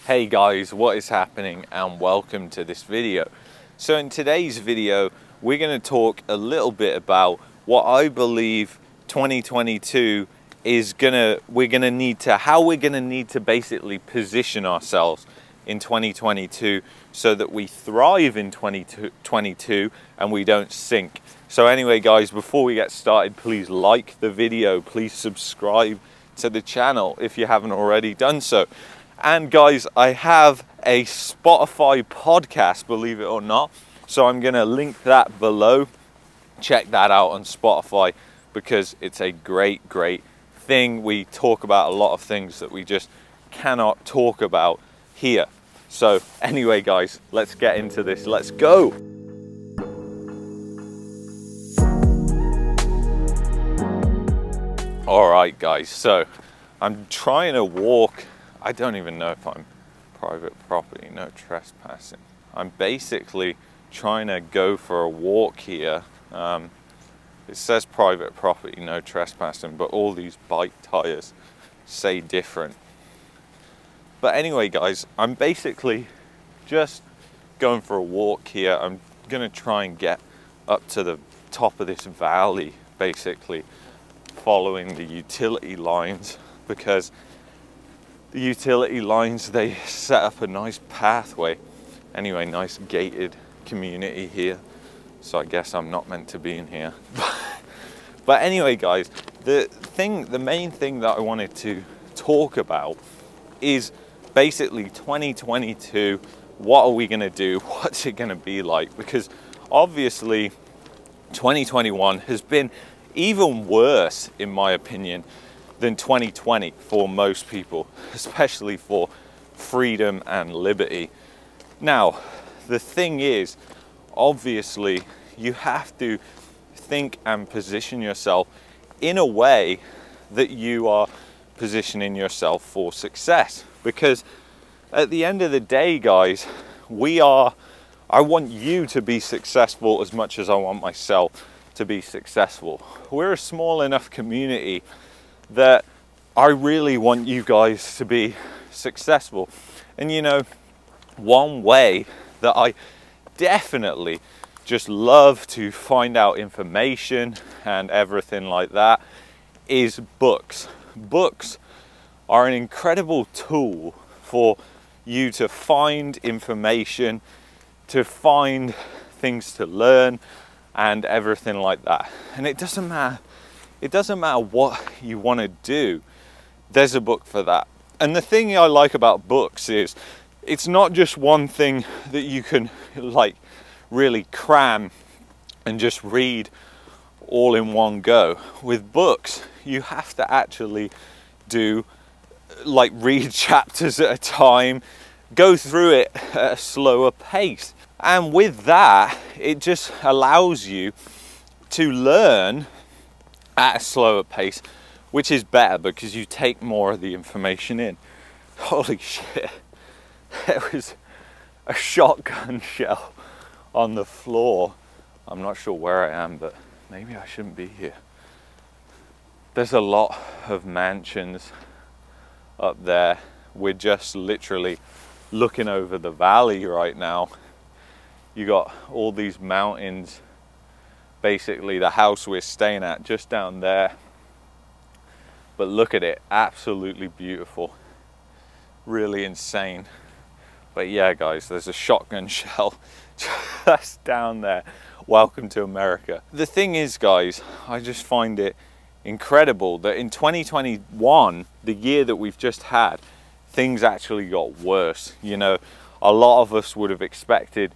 Hey guys, what is happening and welcome to this video. So in today's video, we're going to talk a little bit about what I believe 2022 is how we're going to need to basically position ourselves in 2022 so that we thrive in 2022 and we don't sink. So anyway guys, before we get started, please like the video, please subscribe to the channel if you haven't already done so. And guys, I have a Spotify podcast, believe it or not. So I'm going to link that below. Check that out on Spotify because it's a great thing. We talk about a lot of things that we just cannot talk about here. So anyway, guys, let's get into this. Let's go. All right, guys. So I'm trying to walk. I don't even know if I'm private property, no trespassing. I'm basically trying to go for a walk here. It says private property, no trespassing, but all these bike tires say different. But anyway, guys, I'm basically just going for a walk here. I'm gonna try and get up to the top of this valley, basically following the utility lines, because the utility lines, they set up a nice pathway. Anyway, nice gated community here. So I guess I'm not meant to be in here. But anyway, guys, the main thing that I wanted to talk about is basically 2022. What are we gonna do? What's it gonna be like? Because obviously 2021 has been even worse, in my opinion, than 2020 for most people, especially for freedom and liberty. Now, the thing is, obviously, you have to think and position yourself in a way that you are positioning yourself for success. Because at the end of the day, guys, I want you to be successful as much as I want myself to be successful. We're a small enough community that I really want you guys to be successful. And you know, one way that I definitely just love to find out information and everything like that is books. Books are an incredible tool for you to find information, to find things to learn and everything like that. And it doesn't matter what you want to do, there's a book for that. And the thing I like about books is it's not just one thing that you can like really cram and just read all in one go. With books, you have to actually do like read chapters at a time, go through it at a slower pace. And with that, it just allows you to learn at a slower pace, which is better because you take more of the information in. Holy shit, there was a shotgun shell on the floor. I'm not sure where I am, but maybe I shouldn't be here. There's a lot of mansions up there. We're just literally looking over the valley right now. You got all these mountains. Basically the house we're staying at just down there, but look at it, absolutely beautiful, really insane. But yeah guys, there's a shotgun shell just down there. Welcome to America. The thing is guys, I just find it incredible that in 2021, the year that we've just had, things actually got worse. You know, a lot of us would have expected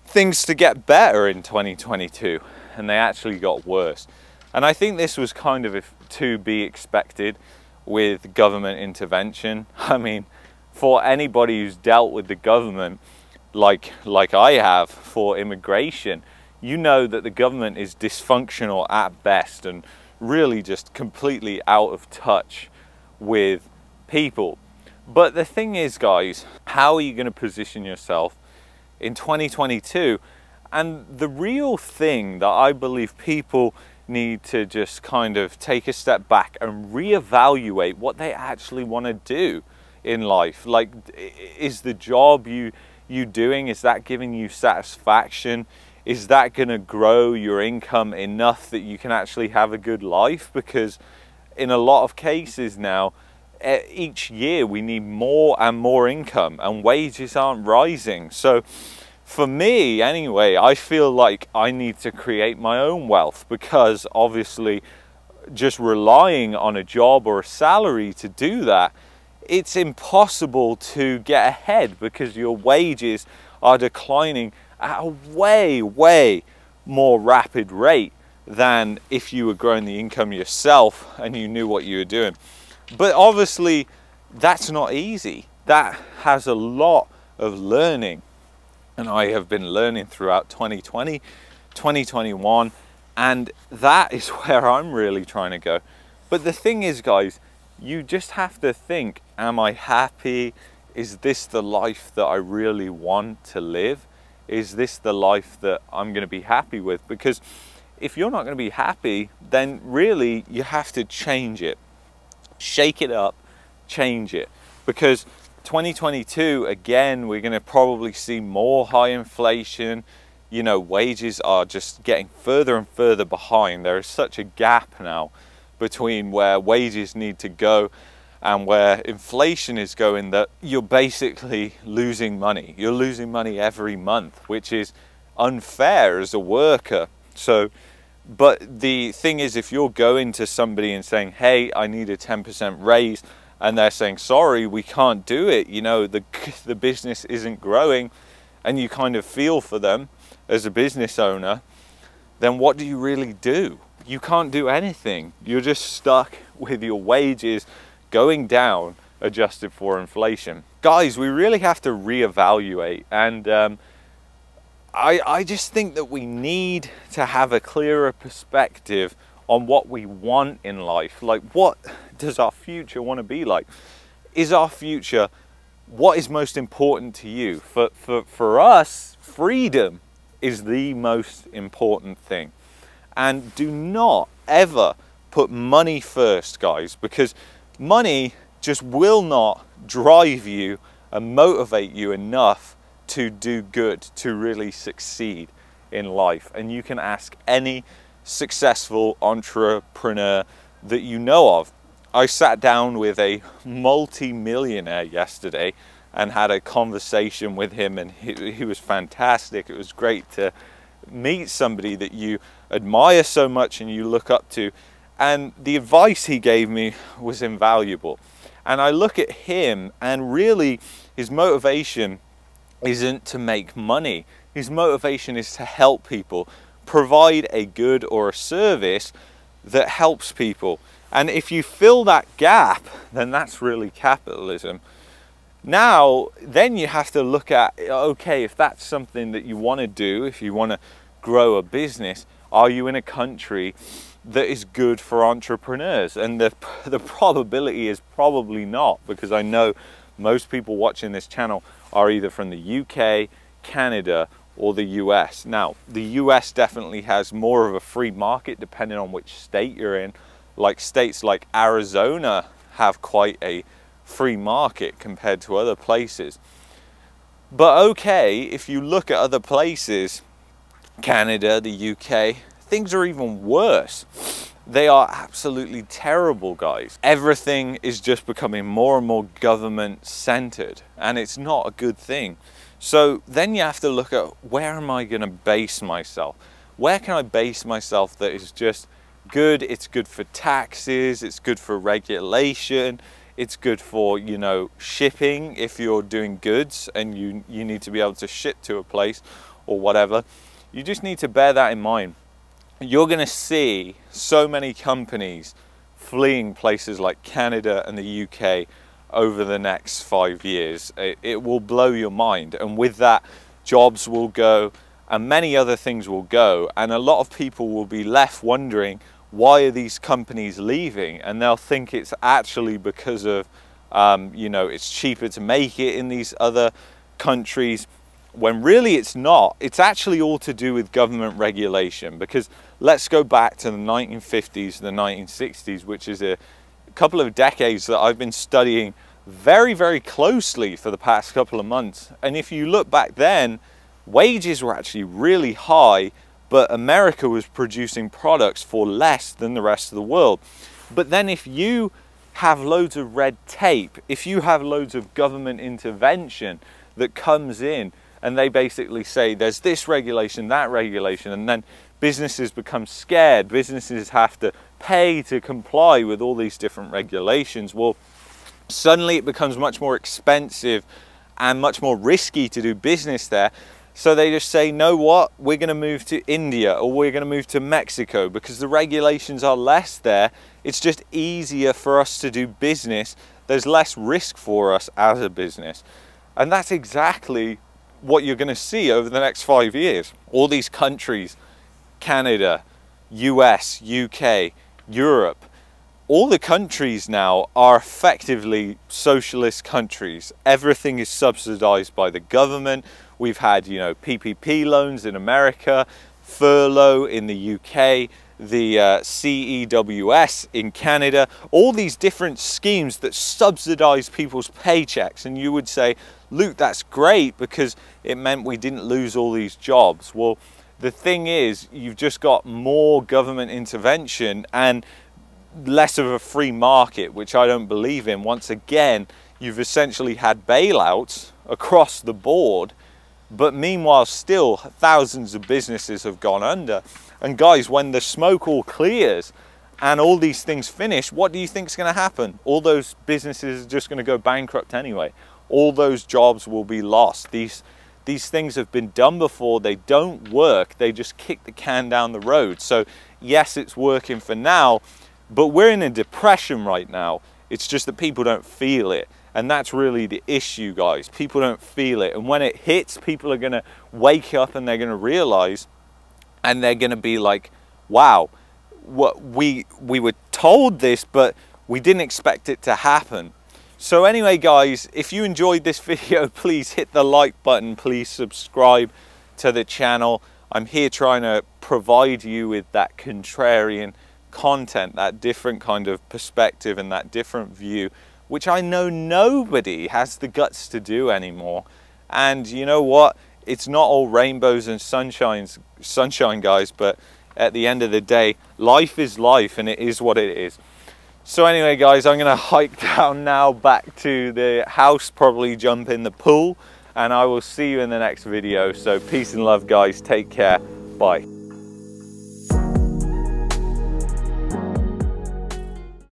things to get better in 2022. And they actually got worse. And I think this was kind of to be expected with government intervention. I mean, for anybody who's dealt with the government, like I have for immigration, you know that the government is dysfunctional at best and really just completely out of touch with people. But the thing is, guys, how are you going to position yourself in 2022? And the real thing that I believe people need to just kind of take a step back and reevaluate what they actually want to do in life? Like, is the job you doing, is that giving you satisfaction? Is that going to grow your income enough that you can actually have a good life? Because in a lot of cases now, each year we need more and more income, and wages aren't rising. So for me anyway, I feel like I need to create my own wealth, because obviously just relying on a job or a salary to do that, it's impossible to get ahead, because your wages are declining at a way more rapid rate than if you were growing the income yourself and you knew what you were doing. But obviously that's not easy. That has a lot of learning, and I have been learning throughout 2020, 2021, and that is where I'm really trying to go. But the thing is, guys, you just have to think, am I happy? Is this the life that I really want to live? Is this the life that I'm going to be happy with? Because if you're not going to be happy, then really you have to change it. Shake it up, change it. Because 2022, again, we're going to probably see more high inflation. You know, wages are just getting further and further behind. There is such a gap now between where wages need to go and where inflation is going, that you're basically losing money. You're losing money every month, which is unfair as a worker. So, but the thing is, if you're going to somebody and saying, hey, I need a 10% raise, and they're saying, sorry, we can't do it, you know, the business isn't growing, and you kind of feel for them as a business owner, then what do you really do? You can't do anything. You're just stuck with your wages going down, adjusted for inflation. Guys, we really have to reevaluate, and I just think that we need to have a clearer perspective on what we want in life. Like, what does our future want to be like? Is our future, what is most important to you? For us, freedom is the most important thing. And do not ever put money first, guys, because money just will not drive you and motivate you enough to do good, to really succeed in life. And you can ask any successful entrepreneur that you know of. I sat down with a multi-millionaire yesterday and had a conversation with him, and he was fantastic. It was great to meet somebody that you admire so much and you look up to, and the advice he gave me was invaluable. And I look at him, and really his motivation isn't to make money. His motivation is to help people, provide a good or a service that helps people. And if you fill that gap, then that's really capitalism. Now, then you have to look at, okay, if that's something that you want to do, if you want to grow a business, are you in a country that is good for entrepreneurs? And the probability is probably not, because I know most people watching this channel are either from the UK, Canada, or the US. Now, the US definitely has more of a free market depending on which state you're in. Like states like Arizona have quite a free market compared to other places. But okay, if you look at other places, Canada, the UK, things are even worse. They are absolutely terrible, guys. Everything is just becoming more and more government centered, and it's not a good thing. So then you have to look at, where am I going to base myself? Where can I base myself that is just good? It's good for taxes, it's good for regulation, it's good for, you know, shipping if you're doing goods and you need to be able to ship to a place or whatever. You just need to bear that in mind. You're going to see so many companies fleeing places like Canada and the UK over the next 5 years. It will blow your mind, and with that, jobs will go and many other things will go, and a lot of people will be left wondering, why are these companies leaving? And they'll think it's actually because of you know, it's cheaper to make it in these other countries, when really it's not. It's actually all to do with government regulation. Because let's go back to the 1950s, the 1960s, which is a couple of decades that I've been studying very, very closely for the past couple of months. And if you look back then, wages were actually really high, but America was producing products for less than the rest of the world. But then if you have loads of red tape, if you have loads of government intervention that comes in and they basically say there's this regulation, that regulation, and then businesses become scared, businesses have to pay to comply with all these different regulations, well, suddenly it becomes much more expensive and much more risky to do business there. So they just say, know what, we're going to move to India or we're going to move to Mexico because the regulations are less there. It's just easier for us to do business. There's less risk for us as a business. And that's exactly what you're going to see over the next 5 years. All these countries, Canada, US, UK, Europe, all the countries now are effectively socialist countries. Everything is subsidized by the government. We've had, you know, PPP loans in America, furlough in the UK, the CEWS in Canada, all these different schemes that subsidize people's paychecks. And you would say, Luke, that's great because it meant we didn't lose all these jobs. Well, the thing is, you've just got more government intervention and less of a free market, which I don't believe in. Once again, you've essentially had bailouts across the board, but meanwhile still thousands of businesses have gone under. And guys, when the smoke all clears and all these things finish, what do you think is going to happen? All those businesses are just going to go bankrupt anyway. All those jobs will be lost. These things have been done before. They don't work. They just kick the can down the road. So yes, it's working for now, but we're in a depression right now. It's just that people don't feel it. And that's really the issue, guys. People don't feel it. And when it hits, people are going to wake up and they're going to realize, and they're going to be like, wow, what we were told this, but we didn't expect it to happen. So anyway, guys, if you enjoyed this video, please hit the like button. Please subscribe to the channel. I'm here trying to provide you with that contrarian content, that different kind of perspective and that different view, which I know nobody has the guts to do anymore. And you know what? It's not all rainbows and sunshine, guys, but at the end of the day, life is life and it is what it is. So anyway, guys, I'm gonna hike down now back to the house, probably jump in the pool, and I will see you in the next video. So peace and love, guys. Take care. Bye.